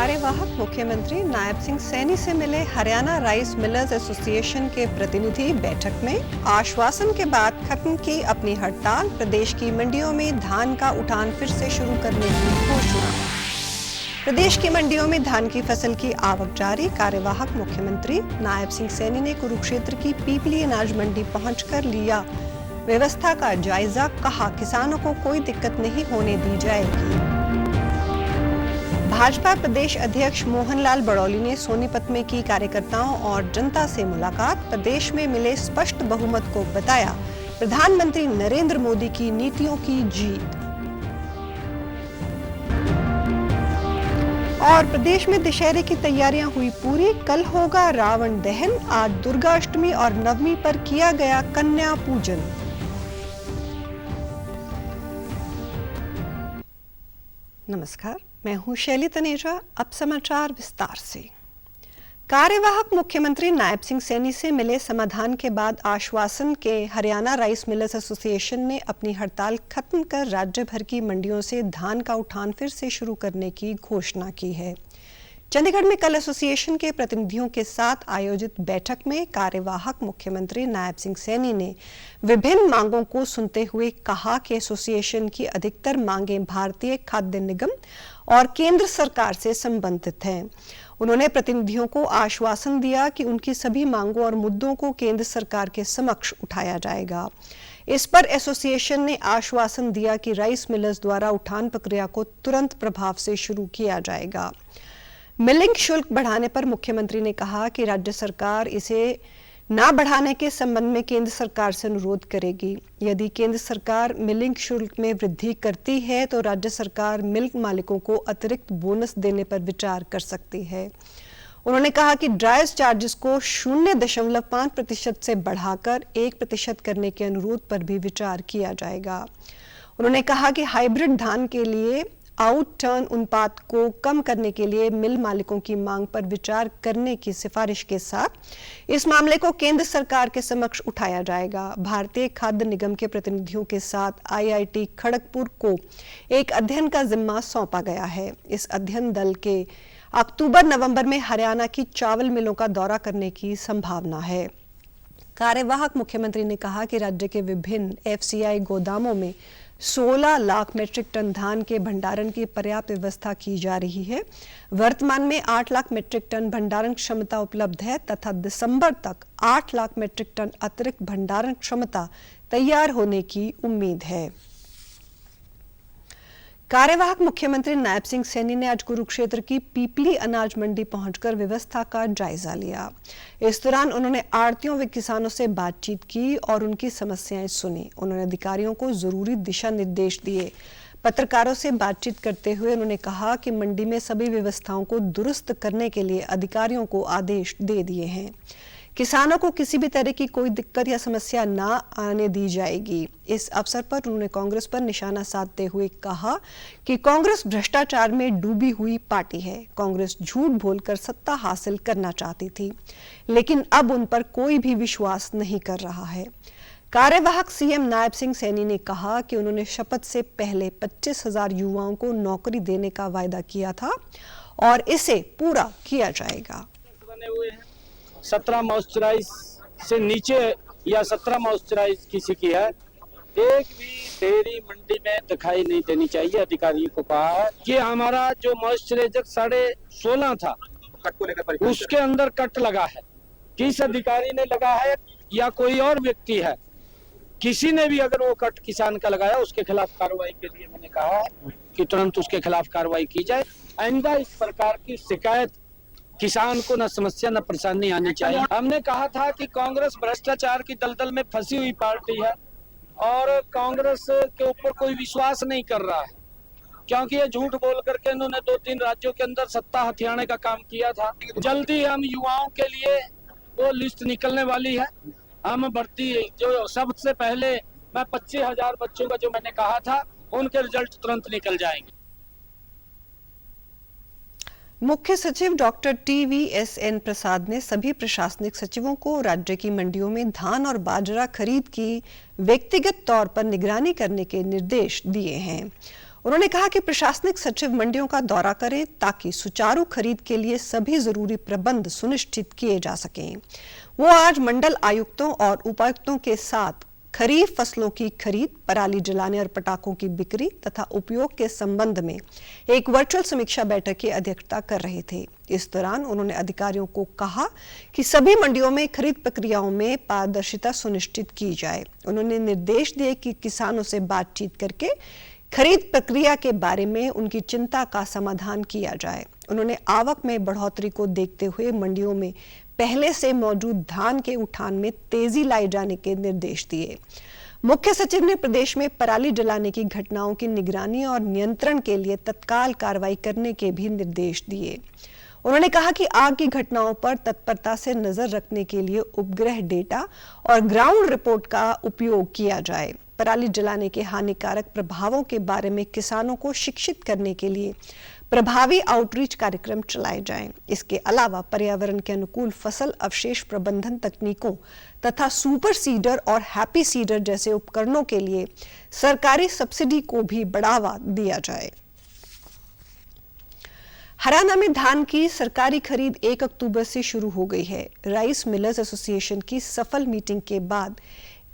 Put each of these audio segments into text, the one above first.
कार्यवाहक मुख्यमंत्री नायब सिंह सैनी से मिले हरियाणा राइस मिलर्स एसोसिएशन के प्रतिनिधि। बैठक में आश्वासन के बाद खत्म की अपनी हड़ताल। प्रदेश की मंडियों में धान का उठान फिर से शुरू करने की घोषणा। प्रदेश की मंडियों में धान की फसल की आवक जारी। कार्यवाहक मुख्यमंत्री नायब सिंह सैनी ने कुरुक्षेत्र की पीपली अनाज मंडी पहुंचकर लिया व्यवस्था का जायजा। कहा, किसानों को कोई दिक्कत नहीं होने दी जाएगी। भाजपा प्रदेश अध्यक्ष मोहनलाल बड़ौली ने सोनीपत में की कार्यकर्ताओं और जनता से मुलाकात। प्रदेश में मिले स्पष्ट बहुमत को बताया प्रधानमंत्री नरेंद्र मोदी की नीतियों की जीत। और प्रदेश में दशहरे की तैयारियां हुई पूरी। कल होगा रावण दहन। आज दुर्गाष्टमी और नवमी पर किया गया कन्या पूजन। नमस्कार, मैं हूं शैली तनेजा। अब समाचार विस्तार से। कार्यवाहक मुख्यमंत्री नायब सिंह सैनी से मिले समाधान के बाद आश्वासन के हरियाणा राइस मिलर्स एसोसिएशन ने अपनी हड़ताल खत्म कर राज्य भर की मंडियों से धान का उठान फिर से शुरू करने की घोषणा की है। चंडीगढ़ में कल एसोसिएशन के प्रतिनिधियों के साथ आयोजित बैठक में कार्यवाहक मुख्यमंत्री नायब सिंह सैनी ने विभिन्न मांगों को सुनते हुए कहा कि एसोसिएशन की अधिकतर मांगें भारतीय खाद्य निगम और केंद्र सरकार से संबंधित हैं। उन्होंने प्रतिनिधियों को आश्वासन दिया कि उनकी सभी मांगों और मुद्दों को केंद्र सरकार के समक्ष उठाया जाएगा। इस पर एसोसिएशन ने आश्वासन दिया कि राइस मिलर्स द्वारा उठान प्रक्रिया को तुरंत प्रभाव से शुरू किया जाएगा। मिलिंग शुल्क बढ़ाने पर मुख्यमंत्री ने कहा कि राज्य सरकार इसे ना बढ़ाने के संबंध में केंद्र सरकार से अनुरोध करेगी। यदि केंद्र सरकार मिलिंग शुल्क में वृद्धि करती है तो राज्य सरकार मिल्क मालिकों को अतिरिक्त बोनस देने पर विचार कर सकती है। उन्होंने कहा कि ड्राइज चार्जेस को 0.5% से बढ़ाकर 1% करने के अनुरोध पर भी विचार किया जाएगा। उन्होंने कहा कि हाइब्रिड धान के लिए आउट टर्न अनुपात को कम करने के लिए मिल मालिकों की मांग पर विचार करने की सिफारिश के साथ इस मामले को केंद्र सरकार के समक्ष उठाया जाएगा। भारतीय खाद्य निगम के प्रतिनिधियों के साथ आईआईटी खड़गपुर को एक अध्ययन का जिम्मा सौंपा गया है। इस अध्ययन दल के अक्टूबर-नवंबर में हरियाणा की चावल मिलों का दौरा करने की संभावना है। कार्यवाहक मुख्यमंत्री ने कहा कि राज्य के विभिन्न एफसीआई गोदामों में 16 लाख मीट्रिक टन धान के भंडारण की पर्याप्त व्यवस्था की जा रही है। वर्तमान में 8 लाख मीट्रिक टन भंडारण क्षमता उपलब्ध है तथा दिसंबर तक 8 लाख मीट्रिक टन अतिरिक्त भंडारण क्षमता तैयार होने की उम्मीद है। कार्यवाहक मुख्यमंत्री नायब सिंह सैनी ने आज कुरुक्षेत्र की पीपली अनाज मंडी पहुंचकर व्यवस्था का जायजा लिया। इस दौरान उन्होंने आढ़तियों व किसानों से बातचीत की और उनकी समस्याएं सुनी। उन्होंने अधिकारियों को जरूरी दिशा निर्देश दिए। पत्रकारों से बातचीत करते हुए उन्होंने कहा कि मंडी में सभी व्यवस्थाओं को दुरुस्त करने के लिए अधिकारियों को आदेश दे दिए हैं। किसानों को किसी भी तरह की कोई दिक्कत या समस्या ना आने दी जाएगी। इस अवसर पर उन्होंने कांग्रेस पर निशाना साधते हुए कहा कि कांग्रेस भ्रष्टाचार में डूबी हुई पार्टी है। कांग्रेस झूठ बोलकर सत्ता हासिल करना चाहती थी, लेकिन अब उन पर कोई भी विश्वास नहीं कर रहा है। कार्यवाहक सीएम नायब सिंह सैनी ने कहा कि उन्होंने शपथ से पहले 25,000 युवाओं को नौकरी देने का वायदा किया था और इसे पूरा किया जाएगा। 17 मॉइस्चराइज से नीचे या 17 मॉइस्चराइज किसी की है, एक भी डेयरी मंडी में दिखाई नहीं देनी चाहिए। अधिकारियों को कहा है कि हमारा जो मॉइस्चराइजर 16.5 था उसके अंदर कट लगा है। किस अधिकारी ने लगा है या कोई और व्यक्ति है, किसी ने भी अगर वो कट किसान का लगाया उसके खिलाफ कार्रवाई के लिए मैंने कहा है कि तुरंत उसके खिलाफ कार्रवाई की जाए। आइंदा इस प्रकार की शिकायत किसान को न समस्या न परेशानी आनी चाहिए। हमने कहा था कि कांग्रेस भ्रष्टाचार की दलदल में फंसी हुई पार्टी है और कांग्रेस के ऊपर कोई विश्वास नहीं कर रहा है, क्योंकि ये झूठ बोल करके इन्होंने 2-3 राज्यों के अंदर सत्ता हथियाने का काम किया था। जल्दी हम युवाओं के लिए वो लिस्ट निकलने वाली है। हम भर्ती जो सबसे पहले मैं 25,000 बच्चों का जो मैंने कहा था उनके रिजल्ट तुरंत निकल जाएंगे। मुख्य सचिव डॉक्टर TVSN प्रसाद ने सभी प्रशासनिक सचिवों को राज्य की मंडियों में धान और बाजरा खरीद की व्यक्तिगत तौर पर निगरानी करने के निर्देश दिए हैं। उन्होंने कहा कि प्रशासनिक सचिव मंडियों का दौरा करें ताकि सुचारू खरीद के लिए सभी जरूरी प्रबंध सुनिश्चित किए जा सकें। वो आज मंडल आयुक्तों और उपायुक्तों के साथ खरीफ फसलों की खरीद, पराली जलाने और पटाखों की बिक्री तथा उपयोग के संबंध में एक वर्चुअल समीक्षा बैठक की अध्यक्षता कर रहे थे। इस दौरान उन्होंने अधिकारियों को कहा कि सभी मंडियों में खरीद प्रक्रियाओं में पारदर्शिता सुनिश्चित की जाए। उन्होंने निर्देश दिए कि किसानों से बातचीत करके खरीद प्रक्रिया के बारे में उनकी चिंता का समाधान किया जाए। उन्होंने आवक में बढ़ोतरी को देखते हुए मंडियों में पहले से मौजूद धान के उठान में तेजी लाए जाने के निर्देश दिए। मुख्य सचिव ने प्रदेश में पराली जलाने की घटनाओं की निगरानी और नियंत्रण के लिए तत्काल कार्रवाई करने के भी निर्देश दिए। उन्होंने कहा कि आग की घटनाओं पर तत्परता से नजर रखने के लिए उपग्रह डेटा और ग्राउंड रिपोर्ट का उपयोग किया जाए। पराली जलाने के हानिकारक प्रभावों के बारे में किसानों को शिक्षित करने के लिए प्रभावी आउटरीच कार्यक्रम चलाए जाएं। इसके अलावा पर्यावरण के अनुकूल फसल अवशेष प्रबंधन तकनीकों तथा सुपर सीडर और हैप्पी सीडर जैसे उपकरणों के लिए सरकारी सब्सिडी को भी बढ़ावा दिया जाए। हरियाणा में धान की सरकारी खरीद 1 अक्टूबर से शुरू हो गई है। राइस मिलर्स एसोसिएशन की सफल मीटिंग के बाद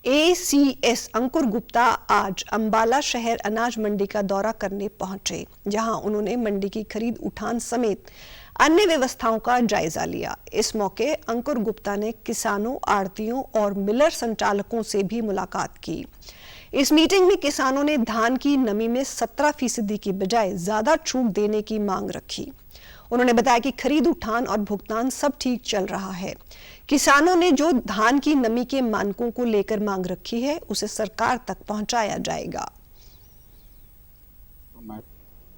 ACS अंकुर गुप्ता आज अंबाला शहर अनाज मंडी का दौरा करने पहुंचे, जहां उन्होंने मंडी की खरीद उठान समेत अन्य व्यवस्थाओं का जायजा लिया। इस मौके अंकुर गुप्ता ने किसानों, आड़तियों और मिलर संचालकों से भी मुलाकात की। इस मीटिंग में किसानों ने धान की नमी में 17% की बजाय ज्यादा छूट देने की मांग रखी। उन्होंने बताया कि खरीद उठान और भुगतान सब ठीक चल रहा है। किसानों ने जो धान की नमी के मानकों को लेकर मांग रखी है उसे सरकार तक पहुंचाया जाएगा।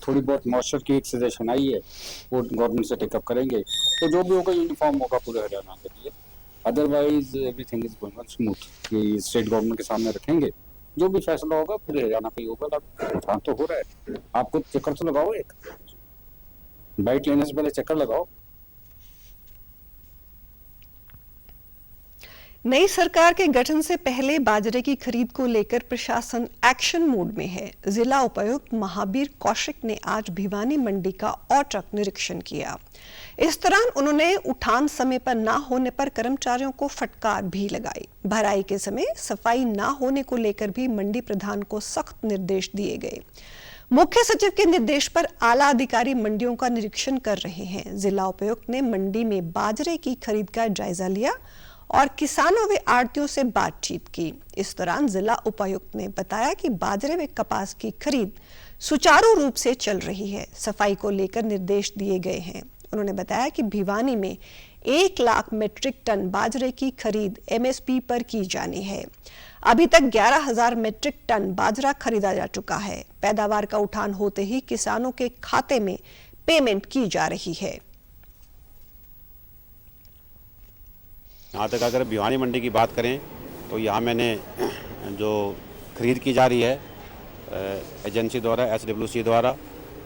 थोड़ी बहुत मॉइस्चर की एक सजेशन आई है, वो गवर्नमेंट से टेकअप करेंगे, तो जो भी होगा यूनिफॉर्म होगा पूरे हरियाणा के लिए। Otherwise everything is going on smooth कि स्टेट गवर्नमेंट के सामने रखेंगे, जो भी फैसला होगा पूरे हरियाणा पे ही होगा। उठान तो हो रहा है, आपको चक्कर तो लगाओ, एक बाइट लेने से पहले चक्कर लगाओ। नई सरकार के गठन से पहले बाजरे की खरीद को लेकर प्रशासन एक्शन मोड में है। जिला उपायुक्त महावीर कौशिक ने आज भिवानी मंडी का औचक निरीक्षण किया। इस दौरान उन्होंने उठान समय पर ना होने पर कर्मचारियों को फटकार भी लगाई। भराई के समय सफाई ना होने को लेकर भी मंडी प्रधान को सख्त निर्देश दिए गए। मुख्य सचिव के निर्देश पर आला अधिकारी मंडियों का निरीक्षण कर रहे हैं। जिला उपायुक्त ने मंडी में बाजरे की खरीद का जायजा लिया और किसानों व आड़तियों से बातचीत की। इस दौरान जिला उपायुक्त ने बताया कि बाजरे व कपास की खरीद सुचारू रूप से चल रही है। सफाई को लेकर निर्देश दिए गए हैं। उन्होंने बताया कि भिवानी में 1 लाख मीट्रिक टन बाजरे की खरीद MSP पर की जानी है। अभी तक 11,000 मीट्रिक टन बाजरा खरीदा जा चुका है। पैदावार का उठान होते ही किसानों के खाते में पेमेंट की जा रही है। यहाँ तक अगर भिवानी मंडी की बात करें तो यहाँ मैंने जो खरीद की जा रही है एजेंसी द्वारा, SWC द्वारा,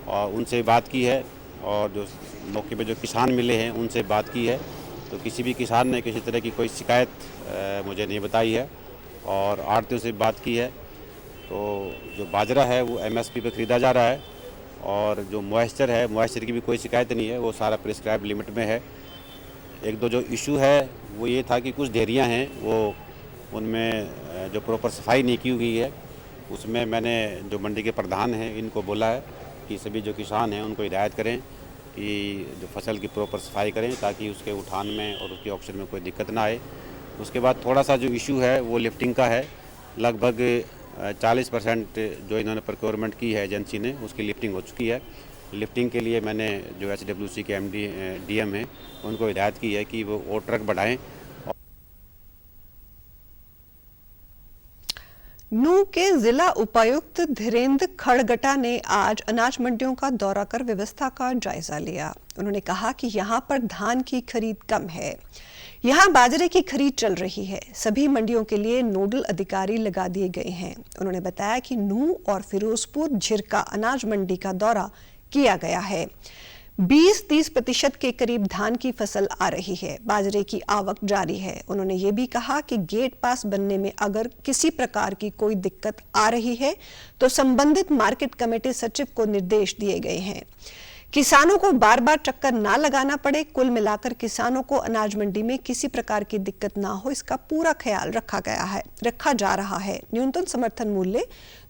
और उनसे बात की है, और जो मौके पे जो किसान मिले हैं उनसे बात की है, तो किसी भी किसान ने किसी तरह की कोई शिकायत मुझे नहीं बताई है। और आड़तियों से बात की है, तो जो बाजरा है वो MSP पे ख़रीदा जा रहा है, और जो मॉइस्चर है, मॉइस्चर की भी कोई शिकायत नहीं है, वो सारा प्रिस्क्राइब लिमिट में है। एक दो जो इशू है वो ये था कि कुछ डेयरियाँ हैं वो उनमें जो प्रॉपर सफाई नहीं की हुई है, उसमें मैंने जो मंडी के प्रधान हैं इनको बोला है कि सभी जो किसान हैं उनको हिदायत करें कि जो फसल की प्रॉपर सफाई करें ताकि उसके उठान में और उसके ऑक्शन में कोई दिक्कत ना आए। उसके बाद थोड़ा सा जो इशू है वो लिफ्टिंग का है। लगभग 40% जो इन्होंने प्रोक्योरमेंट की है एजेंसी ने, उसकी लिफ्टिंग हो चुकी है। लिफ्टिंग के लिए मैंने जो SWC के MD DM हैं उनको हिदायत की है कि वो और ट्रक बढ़ाएं। नूंह के जिला उपायुक्त धीरेन्द्र खड़गटा ने आज अनाज मंडियों का दौरा कर व्यवस्था का जायजा लिया। उन्होंने कहा कि यहां पर धान की खरीद कम है, यहां बाजरे की खरीद चल रही है। सभी मंडियों के लिए नोडल अधिकारी लगा दिए गए हैं। उन्होंने बताया कि नूंह और फिरोजपुर झिरका अनाज मंडी का दौरा किया गया है। 20-30% के करीब धान की फसल आ रही है। बाजरे की आवक जारी है। उन्होंने ये भी कहा कि गेट पास बनने में अगर किसी प्रकार की कोई दिक्कत आ रही है तो संबंधित मार्केट कमेटी सचिव को निर्देश दिए गए हैं। किसानों को बार बार चक्कर ना लगाना पड़े। कुल मिलाकर किसानों को अनाज मंडी में किसी प्रकार की दिक्कत ना हो, इसका पूरा ख्याल रखा जा रहा है। न्यूनतम समर्थन मूल्य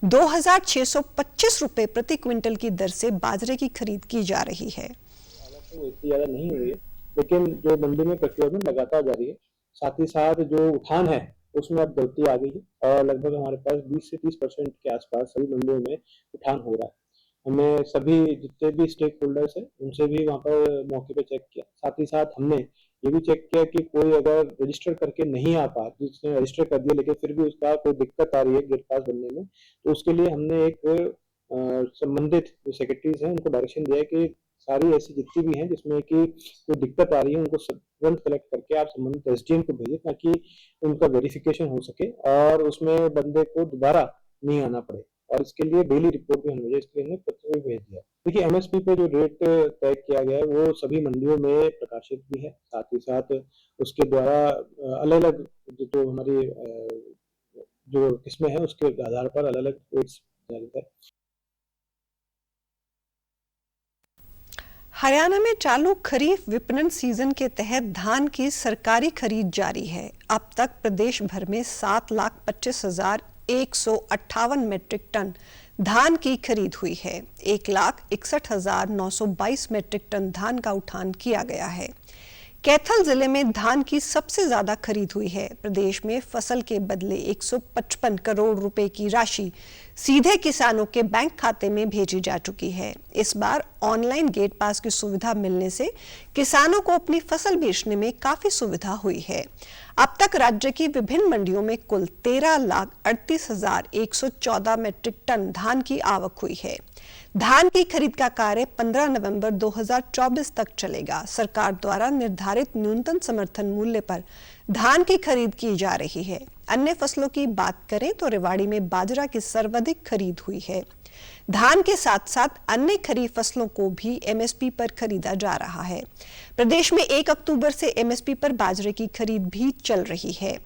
2625 रुपए प्रति क्विंटल की दर से बाजरे की खरीद की जा रही है। इतनी ज्यादा नहीं हुई है, लेकिन जो मंडी में प्रोक्योरमेंट लगातार जारी है। साथ ही साथ जो उठान है उसमें अब गलती आ गई है और लगभग हमारे पास 20 से 30% के आसपास सभी मंडियों में उठान हो रहा है। हमने सभी जितने भी स्टेक होल्डर्स हैं उनसे भी वहाँ पर मौके पे चेक किया। साथ ही साथ हमने ये भी चेक किया कि कोई अगर रजिस्टर करके नहीं आ पा, जिसने रजिस्टर कर दिया लेकिन फिर भी उसका कोई दिक्कत आ रही है गेट पास बनने में, तो उसके लिए हमने एक संबंधित जो सेक्रेटरीज हैं उनको डायरेक्शन दिया है कि सारी ऐसी जितनी भी हैं जिसमें कि कोई दिक्कत आ रही है उनको तुरंत कलेक्ट करके आप संबंधित एसडीएम को भेजें ताकि उनका वेरिफिकेशन हो सके और उसमें बंदे को दोबारा नहीं आना पड़े। और इसके लिए डेली रिपोर्ट भी हमें इसके लिए हमने पत्र भी भेज दिया। देखिए एमएसपी पे जो रेट तय किया गया है वो सभी मंडियों में प्रकाशित भी है। साथ ही साथ उसके द्वारा अलग अलग जो हमारी जो किस्में हैं उसके आधार पर अलग अलग रेट्स जारी है। हरियाणा में चालू खरीफ विपणन सीजन के तहत धान की सरकारी खरीद जारी है। अब तक प्रदेश भर में 7,25,158 मीट्रिक टन धान की खरीद हुई है। 1,61,922 मीट्रिक टन धान का उठान किया गया है। कैथल जिले में धान की सबसे ज्यादा खरीद हुई है। प्रदेश में फसल के बदले 155 करोड़ रुपए की राशि सीधे किसानों के बैंक खाते में भेजी जा चुकी है। इस बार ऑनलाइन गेट पास की सुविधा मिलने से किसानों को अपनी फसल बेचने में काफी सुविधा हुई है। अब तक राज्य की विभिन्न मंडियों में कुल 13,38,114 मीट्रिक टन धान की आवक हुई है। धान की खरीद का कार्य 15 नवंबर 2024 तक चलेगा। सरकार द्वारा निर्धारित न्यूनतम समर्थन मूल्य पर धान की खरीद की जा रही है। अन्य फसलों की बात करें तो रेवाड़ी में बाजरा की सर्वाधिक खरीद हुई है। धान के साथ साथ अन्य खरीफ फसलों को भी एमएसपी पर खरीदा जा रहा है। प्रदेश में 1 अक्टूबर से एमएसपी पर बाजरे की खरीद भी चल रही है।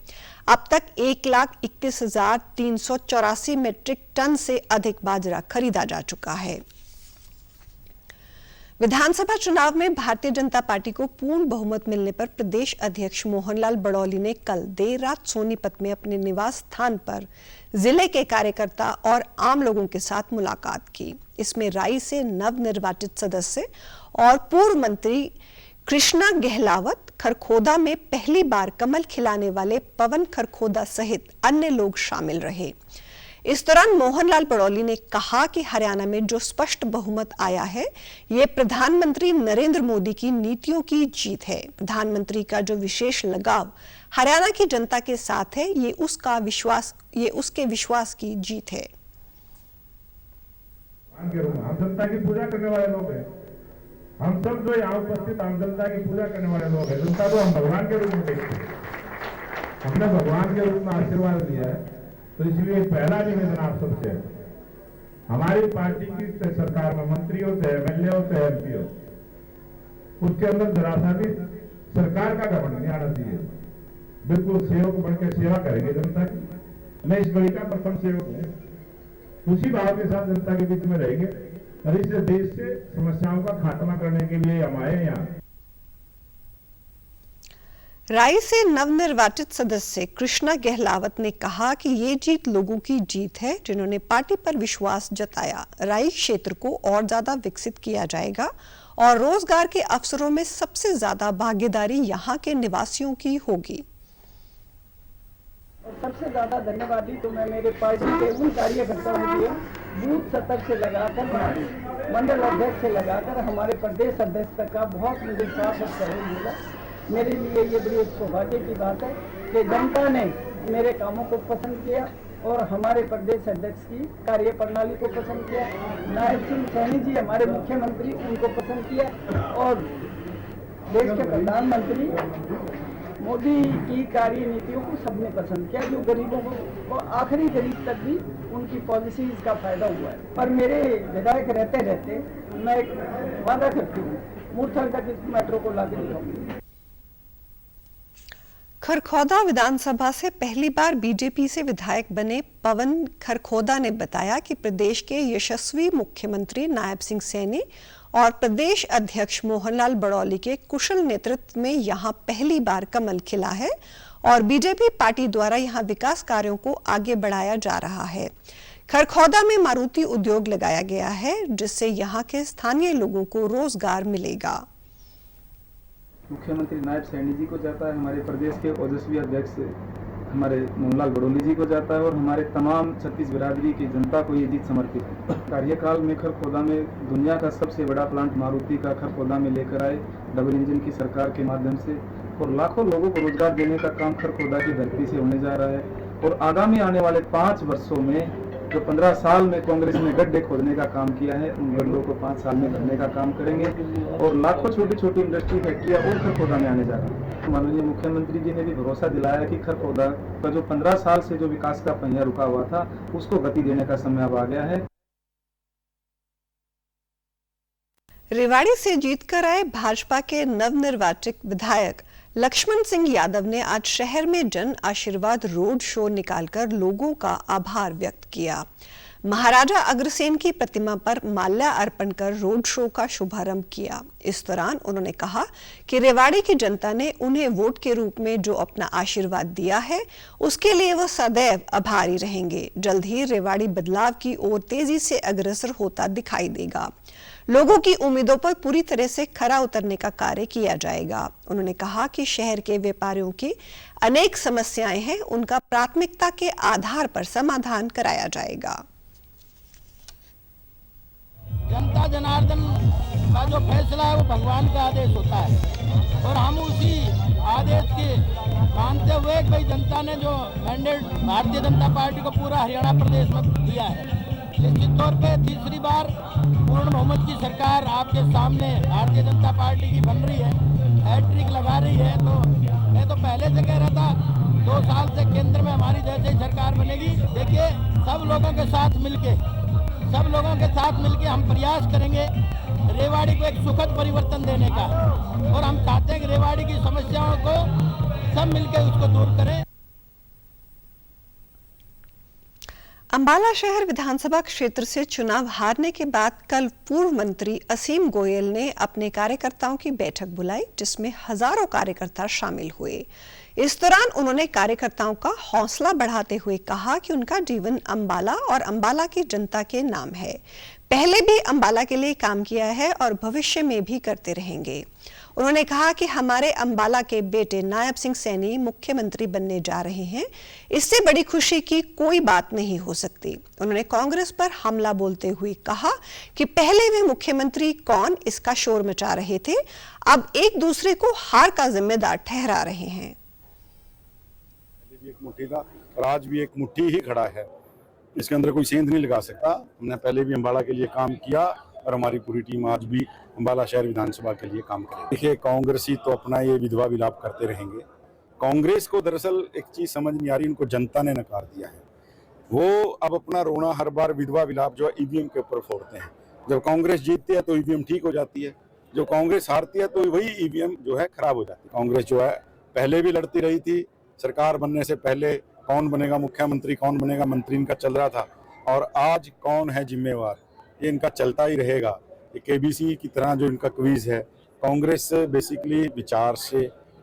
अब तक 1,31,384 मीट्रिक टन से अधिक बाजरा खरीदा जा चुका है। विधानसभा चुनाव में भारतीय जनता पार्टी को पूर्ण बहुमत मिलने पर प्रदेश अध्यक्ष मोहनलाल बड़ौली ने कल देर रात सोनीपत में अपने निवास स्थान पर जिले के कार्यकर्ता और आम लोगों के साथ मुलाकात की। इसमें राई से नवनिर्वाचित सदस्य और पूर्व मंत्री कृष्णा गहलावत, खरखोदा में पहली बार कमल खिलाने वाले पवन खरखोदा सहित अन्य लोग शामिल रहे। इस दौरान मोहनलाल बड़ौली ने कहा कि हरियाणा में जो स्पष्ट बहुमत आया है ये प्रधानमंत्री नरेंद्र मोदी की नीतियों की जीत है। प्रधानमंत्री का जो विशेष लगाव हरियाणा की जनता के साथ है ये उसके विश्वास की जीत है। हम जनता की पूजा करने वाले लोग हैं। हम सब जो यहाँ उपस्थित आम जनता की पूजा करने वाले लोग हैं। जनता को हम भगवान के रूप में देखते हैं। हमने भगवान के रूप में आशीर्वाद दिया है, तो इसलिए पहला निवेदन आप सबसे है, हमारी पार्टी की सरकार में मंत्री हो चाहे एमएलए हो चाहे एमपी हो, उसके अंदर जरा सा भी सरकार का घमंड नहीं आना चाहिए। बिल्कुल सेवक बनकर सेवा करेंगे जनता की। मैं इस बड़ी का प्रथम सेवक हूँ। उसी भाव के साथ जनता के बीच में रहेंगे और इस देश से समस्याओं का खात्मा करने के लिए हम आए यहाँ। राई से नवनिर्वाचित सदस्य कृष्णा गहलावत ने कहा कि ये जीत लोगों की जीत है जिन्होंने पार्टी पर विश्वास जताया। राई क्षेत्र को और ज्यादा विकसित किया जाएगा और रोजगार के अवसरों में सबसे ज्यादा भागीदारी यहाँ के निवासियों की होगी। और सबसे ज्यादा धन्यवादी तो मैं मेरे पार्टी के उन कार्यकर्ताओं की बूथ स्तर से लगाकर मंडल अध्यक्ष से लगाकर हमारे प्रदेश अध्यक्ष तक का बहुत मुझे साथ और सहयोग मिला। मेरे लिए ये बड़ी सौभाग्य की बात है कि जनता ने मेरे कामों को पसंद किया और हमारे प्रदेश अध्यक्ष की कार्य प्रणाली को पसंद किया। नायब सिंह सैनी जी हमारे मुख्यमंत्री उनको पसंद किया और देश के प्रधानमंत्री मोदी की कार्य नीतियों को सबने पसंद किया, जो गरीबों को आखिरी गरीब तक भी उनकी पॉलिसीज का फायदा हुआ है। पर मेरे विधायक रहते रहते मैं एक वादा करती हूँ, मूर्थल तक इस मेट्रो को लाके दिखाऊंगी। खरखौदा विधानसभा से पहली बार बीजेपी से विधायक बने पवन खरखौदा ने बताया कि प्रदेश के यशस्वी मुख्यमंत्री नायब सिंह सैनी और प्रदेश अध्यक्ष मोहनलाल बड़ौली के कुशल नेतृत्व में यहां पहली बार कमल खिला है और बीजेपी पार्टी द्वारा यहां विकास कार्यों को आगे बढ़ाया जा रहा है। खरखौदा में मारुति उद्योग लगाया गया है, जिससे यहां के स्थानीय लोगों को रोजगार मिलेगा। मुख्यमंत्री नायब सैनी जी को जाता है, हमारे प्रदेश के ओजस्वी अध्यक्ष हमारे मोहनलाल बड़ौली जी को जाता है और हमारे तमाम छत्तीस बिरादरी की जनता को ये जीत समर्पित है। कार्यकाल में खरखौदा में दुनिया का सबसे बड़ा प्लांट मारुति का खरखौदा में लेकर आए डबल इंजन की सरकार के माध्यम से, और लाखों लोगों को रोजगार देने का काम खरखौदा की धरती से होने जा रहा है। और आगामी आने वाले 5 वर्षों में जो 15 साल में कांग्रेस ने गड्ढे खोदने का काम किया है, उन गड्ढों को 5 साल में भरने का काम करेंगे और लाखों छोटी छोटी इंडस्ट्री फैक्ट्रियां और खरखौदा में आने जा रही है। माननीय मुख्यमंत्री जी ने भी भरोसा दिलाया कि खरखौदा का जो 15 साल से जो विकास का पहिया रुका हुआ था, उसको गति देने का समय अब आ गया है। रेवाड़ी से जीतकर आए भाजपा के नवनिर्वाचित विधायक लक्ष्मण सिंह यादव ने आज शहर में जन आशीर्वाद रोड शो निकालकर लोगों का आभार व्यक्त किया। महाराजा अग्रसेन की प्रतिमा पर माल्या अर्पण कर रोड शो का शुभारंभ किया। इस दौरान उन्होंने कहा कि रेवाड़ी की जनता ने उन्हें वोट के रूप में जो अपना आशीर्वाद दिया है, उसके लिए वो सदैव आभारी रहेंगे। जल्द ही रेवाड़ी बदलाव की ओर तेजी से अग्रसर होता दिखाई देगा। लोगों की उम्मीदों पर पूरी तरह से खरा उतरने का कार्य किया जाएगा। उन्होंने कहा कि शहर के व्यापारियों की अनेक समस्याएं हैं, उनका प्राथमिकता के आधार पर समाधान कराया जाएगा। जनता जनार्दन का जो फैसला है वो भगवान का आदेश होता है और हम उसी आदेश के मानते हुए भाई जनता ने जो मैंडेट भारतीय जनता पार्टी को पूरा हरियाणा प्रदेश में दिया है, निश्चित तौर पे तीसरी बार पूर्ण बहुमत की सरकार आपके सामने भारतीय जनता पार्टी की बन रही है, हैट्रिक लगा रही है। तो मैं तो पहले से कह रहा था 2 साल से केंद्र में हमारी जैसे ही सरकार बनेगी, देखिए सब लोगों के साथ मिलके हम प्रयास करेंगे रेवाड़ी को एक सुखद परिवर्तन देने का, और हम चाहते हैं कि रेवाड़ी की समस्याओं को सब मिलकर उसको दूर करें। अंबाला शहर विधानसभा क्षेत्र से चुनाव हारने के बाद कल पूर्व मंत्री असीम गोयल ने अपने कार्यकर्ताओं की बैठक बुलाई, जिसमें हजारों कार्यकर्ता शामिल हुए। इस दौरान उन्होंने कार्यकर्ताओं का हौसला बढ़ाते हुए कहा कि उनका जीवन अंबाला और अंबाला की जनता के नाम है। पहले भी अंबाला के लिए काम किया है और भविष्य में भी करते रहेंगे। उन्होंने कहा कि हमारे अंबाला के बेटे नायब सिंह सैनी मुख्यमंत्री बनने जा रहे हैं, इससे बड़ी खुशी की कोई बात नहीं हो सकती। उन्होंने कांग्रेस पर हमला बोलते हुए कहा कि पहले वे मुख्यमंत्री कौन इसका शोर मचा रहे थे, अब एक दूसरे को हार का जिम्मेदार ठहरा रहे हैं। पहले भी एक मुट्ठी था और आज भी एक मुट्ठी ही खड़ा है, इसके अंदर कोई सेंध नहीं लगा सकता। हमने पहले भी अंबाला के लिए काम किया और हमारी पूरी टीम आज भी अंबाला शहर विधानसभा के लिए काम करेगी। देखिए, कांग्रेसी तो अपना ये विधवा विलाप करते रहेंगे। कांग्रेस को दरअसल एक चीज समझ नहीं आ रही, इनको जनता ने नकार दिया है। वो अब अपना रोना हर बार विधवा विलाप जो है ईवीएम के ऊपर फोड़ते हैं। जब कांग्रेस जीतती है तो ईवीएम ठीक हो जाती है, जो कांग्रेस हारती है तो वही ईवीएम जो है खराब हो जाती है। कांग्रेस जो है पहले भी लड़ती रही थी, सरकार बनने से पहले कौन बनेगा मुख्यमंत्री, कौन बनेगा मंत्री, इनका चल रहा था, और आज कौन है जिम्मेवार, ये इनका चलता ही रहेगा। ये केबीसी की तरह जो इनका क्विज है, कांग्रेस बेसिकली विचार से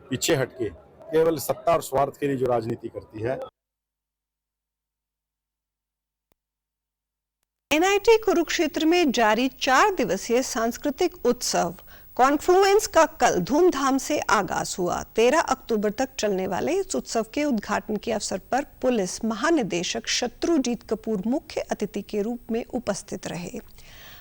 पीछे हटके केवल सत्ता और स्वार्थ के लिए जो राजनीति करती है। एनआईटी कुरुक्षेत्र में जारी 4 दिवसीय सांस्कृतिक उत्सव कॉन्फ्लुएंस का कल धूमधाम से आगाज हुआ। 13 अक्टूबर तक चलने वाले इस उत्सव के उद्घाटन के अवसर पर पुलिस महानिदेशक शत्रुजीत कपूर मुख्य अतिथि के रूप में उपस्थित रहे।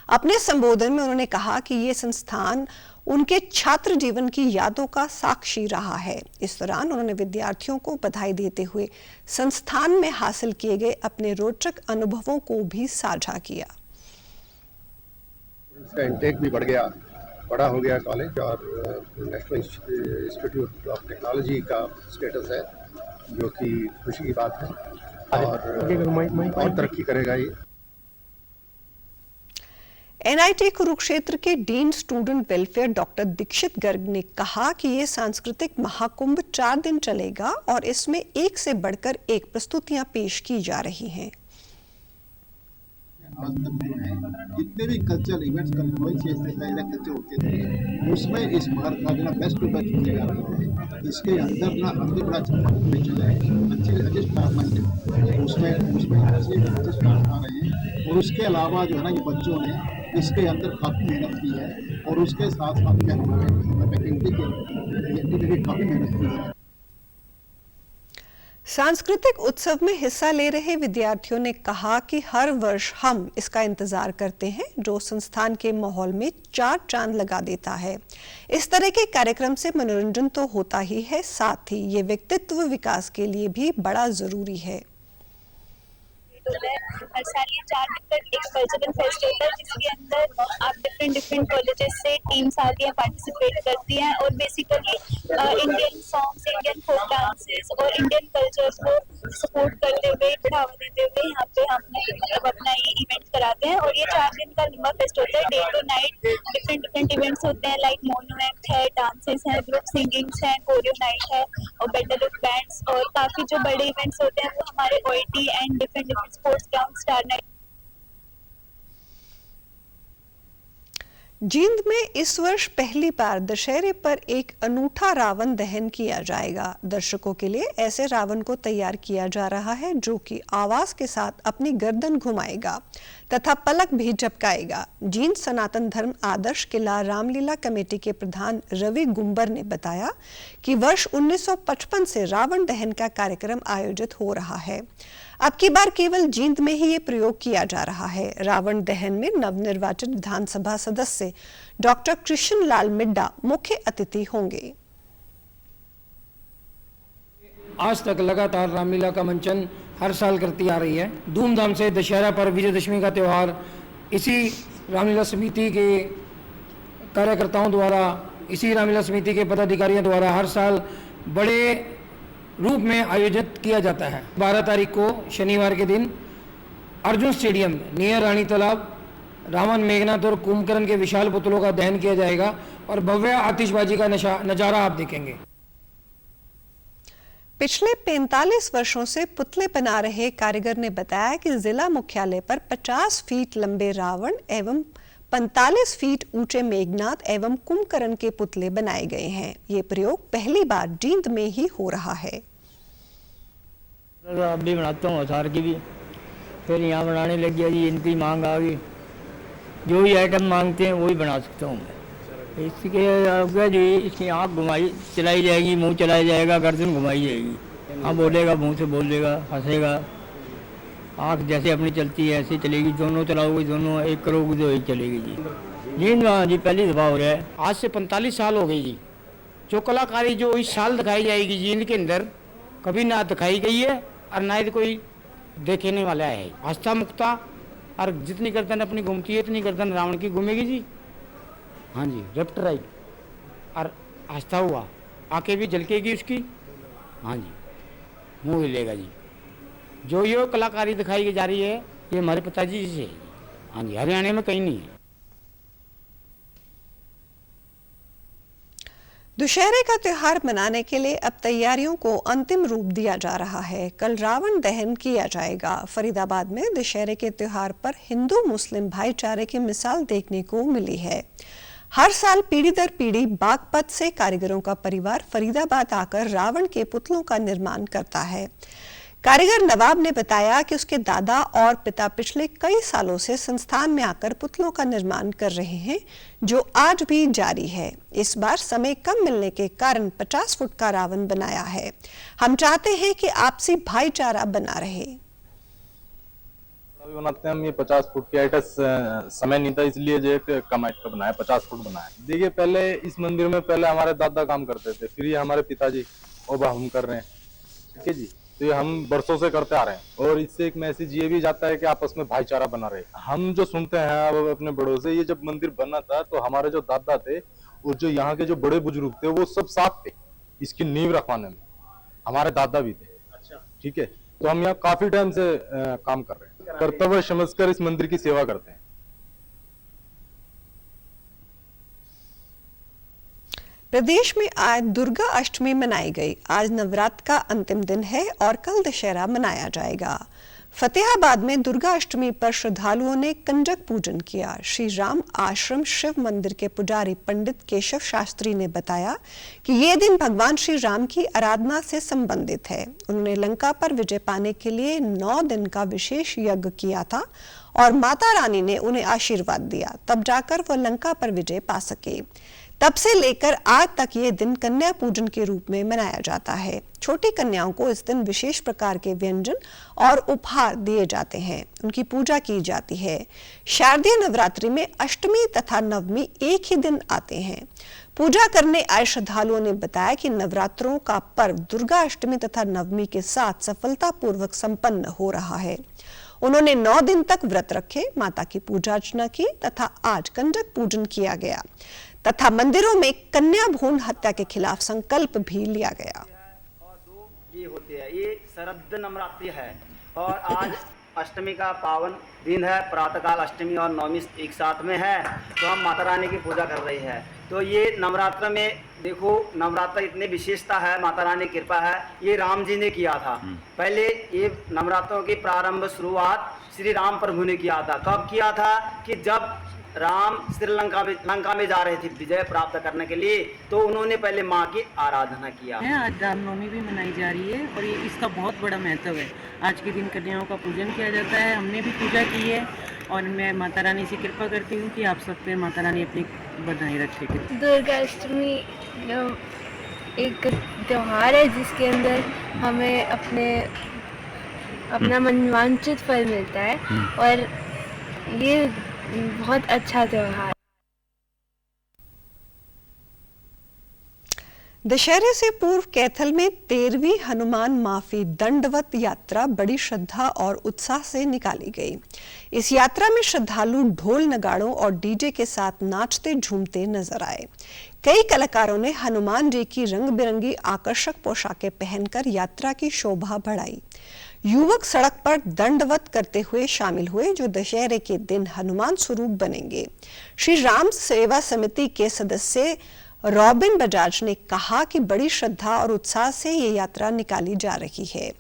अपने संबोधन में उन्होंने कहा कि ये संस्थान उनके छात्र जीवन की यादों का साक्षी रहा है। इस दौरान उन्होंने विद्यार्थियों को बधाई देते हुए संस्थान में हासिल किए गए अपने रोचक अनुभवों को भी साझा किया। इसका इंटेक भी बड़ा हो गया कॉलेज, और नेशनल इंस्टीट्यूट ऑफ टेक्नोलॉजी का स्टेटस है, जो कि खुशी की बात है। और तरक्की करेगा ये। एनआईटी कुरुक्षेत्र के dean student welfare doctor Dikshit Garg ने कहा कि ये सांस्कृतिक महाकुंभ 4 दिन चलेगा और इसमें एक से बढ़कर एक प्रस्तुतियां पेश की जा रही हैं। आज तक जो है जितने भी कल्चरल इवेंट्स कल्चर होते थे उसमें इस बार का जो बेस्ट टू बेस्ट होने जा रहा है। इसके अंदर ना अंदर बड़ा नेचर है, अच्छे उसमें अच्छे आ रहे हैं। और उसके अलावा जो है ना ये बच्चों ने इसके अंदर काफ़ी मेहनत की है और उसके साथ साथ फैकल्टी के काफ़ी मेहनत की है। सांस्कृतिक उत्सव में हिस्सा ले रहे विद्यार्थियों ने कहा कि हर वर्ष हम इसका इंतजार करते हैं, जो संस्थान के माहौल में 4 चांद लगा देता है। इस तरह के कार्यक्रम से मनोरंजन तो होता ही है, साथ ही ये व्यक्तित्व विकास के लिए भी बड़ा जरूरी है। हर साल ये 4 दिन तक एक कल्चरल फेस्ट होता है जिसके अंदर आप डिफरेंट कॉलेजेस से टीम्स आती हैं, पार्टिसिपेट करती हैं और basically Indian songs, Indian folk dances और इंडियन कल्चर्स को सपोर्ट करते हुए, बढ़ावा देते हुए यहाँ पे हम मतलब अपना ये इवेंट कराते हैं। और ये 4 दिन का लंबा फेस्ट होता है, day to night different events होते हैं, लाइक मोनो एक्ट है, डांसेस हैं, ग्रुप सिंगिंग्स हैं, कोरियो नाइट है और बेटर लुक बैंड्स और काफी जो बड़े इवेंट्स होते हैं वो हमारे OET and different sports ground star night. Jind में इस वर्ष पहली बार दशहरे पर एक अनूठा रावण दहन किया जाएगा। दर्शकों के लिए ऐसे रावण को तैयार किया जा रहा है जो कि आवाज के साथ अपनी गर्दन घुमाएगा तथा पलक भी झपकाएगा। जींद सनातन धर्म आदर्श किला रामलीला कमेटी के प्रधान रवि गुंबर ने बताया कि वर्ष 1955 से रावण दहन का कार्यक्रम आयोजित हो रहा है। अब की बार केवल जींद में ही ये प्रयोग किया जा रहा है। रावण दहन में नवनिर्वाचित विधानसभा सदस्य डॉक्टर कृष्ण लाल मिड्डा मुख्य अतिथि होंगे। आज तक लगातार रामलीला का मंचन हर साल करती आ रही है। धूमधाम से दशहरा पर विजयदशमी का त्यौहार इसी रामलीला समिति के कार्यकर्ताओं द्वारा, इसी रामलीला समिति के पदाधिकारियों द्वारा हर साल बड़े रूप में आयोजित किया जाता है। 12 तारीख को शनिवार के दिन अर्जुन स्टेडियम नियर रानी तालाब रावण, मेघनाथ और कुंभकर्ण के विशाल पुतलों का दहन किया जाएगा और भव्य आतिशबाजी का नजारा आप देखेंगे। पिछले 45 वर्षों से पुतले बना रहे कारीगर ने बताया कि जिला मुख्यालय पर 50 फीट लंबे रावण एवं 45 फीट ऊंचे मेघनाथ एवं कुंभकर्ण के पुतले बनाए गए हैं। ये प्रयोग पहली बार जींद में ही हो रहा है। अभी बनाता हूँ असार की भी, फिर यहाँ बनाने लग गया जी, इनकी मांग आ गई, जो भी आइटम मांगते हैं वही बना सकता हूँ मैं। इसके जी इसकी आँख घुमाई चलाई जाएगी, मुंह चलाया जाएगा, गर्दन घुमाई जाएगी। हाँ बोलेगा, मुंह से बोल देगा, हंसेगा, आँख जैसे अपनी चलती है ऐसे चलेगी। दोनों चलाओगे, दोनों एक करोगे तो एक चलेगी जी। जी पहली दफ़ा हो रहा है। आज से 45 साल हो गई जी। जो कलाकारी जो इस साल दिखाई जाएगी जींद के अंदर कभी ना दिखाई गई है और ना ही कोई देखने वाला है। हंसता मुक्ता और जितनी गर्दन अपनी घूमती है इतनी गर्दन रावण की घूमेगी जी। हाँ जी, लेफ्ट राइट और हंसता हुआ आंखें भी झलकेगी उसकी। हाँ जी, मुँह हिलेगा जी। जो ये कलाकारी दिखाई जा रही है ये हमारे पिताजी से है। हाँ जी, हरियाणा में कहीं नहीं है। दुशहरे का त्योहार मनाने के लिए अब तैयारियों को अंतिम रूप दिया जा रहा है। कल रावण दहन किया जाएगा। फरीदाबाद में दुशहरे के त्योहार पर हिंदू मुस्लिम भाईचारे की मिसाल देखने को मिली है। हर साल पीढ़ी दर पीढ़ी बागपत से कारीगरों का परिवार फरीदाबाद आकर रावण के पुतलों का निर्माण करता है। कारीगर नवाब ने बताया कि उसके दादा और पिता पिछले कई सालों से संस्थान में आकर पुतलों का निर्माण कर रहे हैं, जो आज भी जारी है। इस बार समय कम मिलने के कारण 50 फुट का रावण बनाया है। हम चाहते हैं कि आपसी भाईचारा बना रहे। बनाते हैं हम ये 50 फुट की आइटस, समय नहीं था इसलिए जो एक कम हाइट का बनाया, 50 फुट बनाया। देखिए पहले इस मंदिर में पहले हमारे दादा काम करते थे, फिर ये हमारे पिताजी और हम कर रहे हैं। ठीक है जी, तो ये हम बरसों से करते आ रहे हैं और इससे एक मैसेज ये भी जाता है कि आपस में भाईचारा बना रहे। हम जो सुनते हैं अब अपने बड़ों से, ये जब मंदिर बना था तो हमारे जो दादा थे और जो यहाँ के जो बड़े बुजुर्ग थे वो सब साथ थे इसकी नींव रखवाने में। हमारे दादा भी थे। ठीक है, तो हम यहाँ काफी टाइम से काम कर रहे हैं, कर्तव्य समझकर इस मंदिर की सेवा करते हैं। प्रदेश में आज दुर्गा अष्टमी मनाई गई। आज नवरात्र का अंतिम दिन है और कल दशहरा मनाया जाएगा। फतेहाबाद में दुर्गा अष्टमी पर श्रद्धालुओं ने कंजक पूजन किया। श्री राम आश्रम शिव मंदिर के पुजारी पंडित केशव शास्त्री ने बताया कि ये दिन भगवान श्री राम की आराधना से संबंधित है। उन्होंने लंका पर विजय पाने के लिए 9 दिन का विशेष यज्ञ किया था और माता रानी ने उन्हें आशीर्वाद दिया, तब जाकर वो लंका पर विजय पा सके। तब से लेकर आज तक ये दिन कन्या पूजन के रूप में मनाया जाता है। छोटी कन्याओं को इस दिन विशेष प्रकार के व्यंजन और उपहार दिए जाते हैं, उनकी पूजा की जाती है। शारदीय नवरात्रि में अष्टमी तथा नवमी एक ही दिन आते हैं। पूजा करने आए श्रद्धालुओं ने बताया कि नवरात्रों का पर्व दुर्गा अष्टमी तथा नवमी के साथ सफलतापूर्वक संपन्न हो रहा है। उन्होंने 9 दिन तक व्रत रखे, माता की पूजा अर्चना की तथा आज कंजक पूजन किया गया तथा मंदिरों में कन्या भ्रूण हत्या के खिलाफ संकल्प भी लिया गया। ये होते हैं, ये शरद नवरात्रि है और आज अष्टमी का पावन दिन है। प्रातःकाल अष्टमी और नवमी एक साथ में है, तो हम माता रानी की पूजा कर रही है। तो ये नवरात्र में देखो, नवरात्र इतनी विशेषता है, माता रानी की कृपा है। ये राम जी ने किया था। पहले ये नवरात्रों की प्रारंभ शुरुआत श्री राम प्रभु ने किया था। कब किया था कि जब राम श्रीलंका में जा रहे थे विजय प्राप्त करने के लिए, तो उन्होंने पहले माँ की आराधना किया। आज रामनवमी भी मनाई जा रही है और ये इसका बहुत बड़ा महत्व है। आज के दिन कन्याओं का पूजन किया जाता है, हमने भी पूजा की है और मैं माता रानी से कृपा करती हूँ कि आप सब पे माता रानी अपनी बनाए रखे। दुर्गा अष्टमी एक त्योहार है जिसके अंदर हमें अपना मनवांछित फल मिलता है और ये बहुत अच्छा त्योहार। दशहरे से पूर्व कैथल में 13वीं हनुमान माफी दंडवत यात्रा बड़ी श्रद्धा और उत्साह से निकाली गई। इस यात्रा में श्रद्धालु ढोल नगाड़ों और डीजे के साथ नाचते झूमते नजर आए। कई कलाकारों ने हनुमान जी की रंग बिरंगी आकर्षक पोशाकें पहनकर यात्रा की शोभा बढ़ाई। युवक सड़क पर दंडवत करते हुए शामिल हुए, जो दशहरे के दिन हनुमान स्वरूप बनेंगे। श्री राम सेवा समिति के सदस्य रॉबिन बजाज ने कहा कि बड़ी श्रद्धा और उत्साह से ये यात्रा निकाली जा रही है।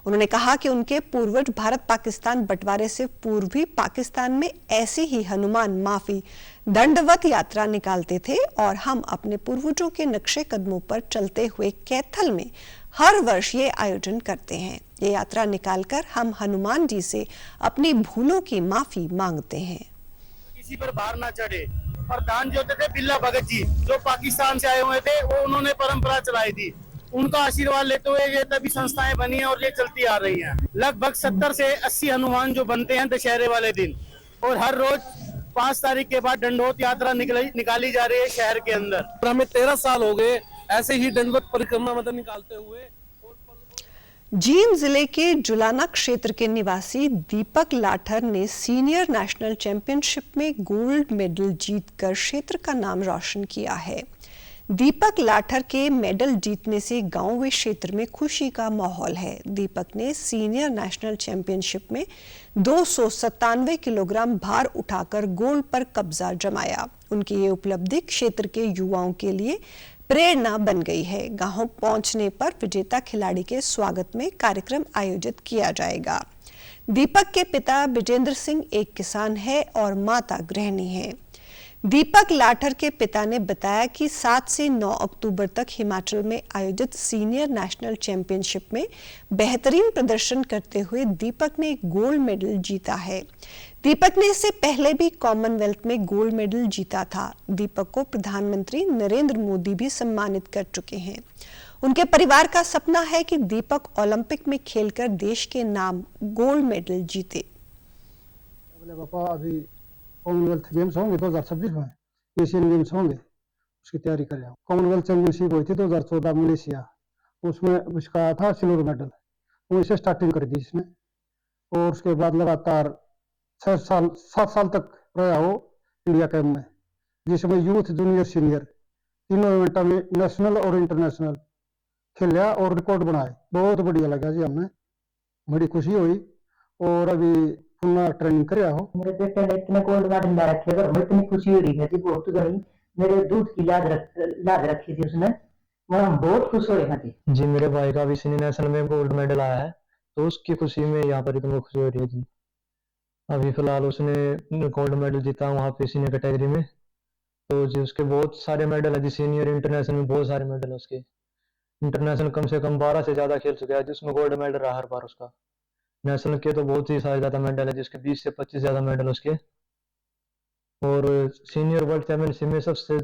उन्होंने कहा कि उनके पूर्वज भारत पाकिस्तान बंटवारे से पूर्व भी पाकिस्तान में ऐसी ही हनुमान माफी दंडवत यात्रा निकालते थे और हम अपने पूर्वजों के नक्शे कदमों पर चलते हुए कैथल में हर वर्ष ये आयोजन करते हैं। ये यात्रा निकालकर हम हनुमान जी से अपनी भूलों की माफी मांगते हैं। किसी पर भार ना चढ़े। प्रधान जो थे बिल्ला भगत जी, जो पाकिस्तान से आए हुए थे, वो उन्होंने परंपरा चलाई थी। उनका आशीर्वाद लेते हुए ये तभी संस्थाएं बनी हैं और ये चलती आ रही हैं। लगभग 70 से 80 हनुमान जो बनते हैं दशहरे वाले दिन, और हर रोज 5 तारीख के बाद दंडोत यात्रा निकाली जा रही है शहर के अंदर। हमें 13 साल हो गए ऐसे ही दंडवत परिक्रमा मतलब निकालते हुए। जींद जिले के जुलाना क्षेत्र के निवासी दीपक लाठर ने सीनियर नेशनल चैंपियनशिप में गोल्ड मेडल जीतकर क्षेत्र का नाम रोशन किया है। दीपक लाठर के मेडल जीतने से गांव व क्षेत्र में खुशी का माहौल है। दीपक ने सीनियर नेशनल चैंपियनशिप में 297 किलोग्राम भार उठाकर गोल्ड पर कब्जा जमाया। उनकी ये उपलब्धि क्षेत्र के युवाओं के लिए प्रेरणा बन गई है। गांव पहुंचने पर विजेता खिलाड़ी के स्वागत में कार्यक्रम आयोजित किया जाएगा। दीपक के पिता विजेंद्र सिंह एक किसान है और माता गृहिणी है। दीपक लाठर के पिता ने बताया कि 7 से 9 अक्टूबर तक हिमाचल में आयोजित सीनियर नेशनल चैंपियनशिप में बेहतरीन प्रदर्शन करते हुए दीपक ने गोल्ड मेडल जीता है। दीपक ने इससे पहले भी कॉमनवेल्थ में गोल्ड मेडल जीता था। दीपक को प्रधानमंत्री नरेंद्र मोदी भी सम्मानित कर चुके हैं। उनके परिवार का सपना है कि दीपक ओलंपिक में खेलकर देश के नाम गोल्ड मेडल जीते। अभी कॉमनवेल्थ गेम्स होंगे 2026 में, एशियन गेम्स होंगे, उसकी तैयारी कर रहे हैं। कॉमनवेल्थ चैंपियनशिप हुई थी 2014 मलेशिया, उसमें उसका था सिल्वर मेडल, वो इसे स्टार्टिंग कर दी इसने। और उसके बाद लगातार 7 साल तक रहा हो इंडिया कैंप में, जिसमें यूथ जूनियर सीनियर तीनों इवेंट में नेशनल और इंटरनेशनल खेला और रिकॉर्ड बनाए। बहुत बढ़िया लगा जी हमें। बड़ी खुशी हुई और अभी पुनः ट्रेनिंग कर हो। मेरे बेटे ने इतने गोल्ड मेडल ला रखे हैं, इतनी खुशी हो रही है जी बहुत गई। मेरे दूध की लाज रखी थी उसने, हम बहुत खुश हो रहे हैं जी। मेरे भाई का भी सीनियर नेशनल में गोल्ड मेडल आया है, तो उसकी खुशी में यहाँ पर इतनी खुशी हो रही है जी। अभी फिलहाल उसने गोल्ड मेडल जीता वहाँ पे सीनियर कैटेगरी में, तो जी उसके बहुत सारे मेडल है जी। सीनियर इंटरनेशनल में बहुत सारे मेडल है उसके। इंटरनेशनल कम से कम 12 से ज्यादा खेल चुका है जिसमें गोल्ड मेडल रहा हर बार उसका। नेशनल के तो बहुत ही सारे ज्यादा मेडल है, जिसके 20 से 25 ज्यादा मेडल उसके। और सीनियर वर्ल्ड चैंपियनशिप में सबसे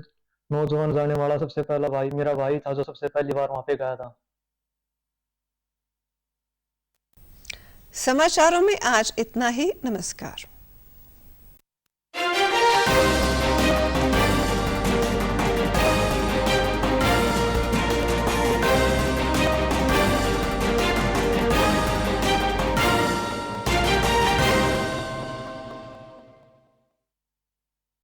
नौजवान जाने वाला सबसे पहला भाई मेरा भाई था, जो सबसे पहली बार वहां पे गया था। समाचारों में आज इतना ही। नमस्कार।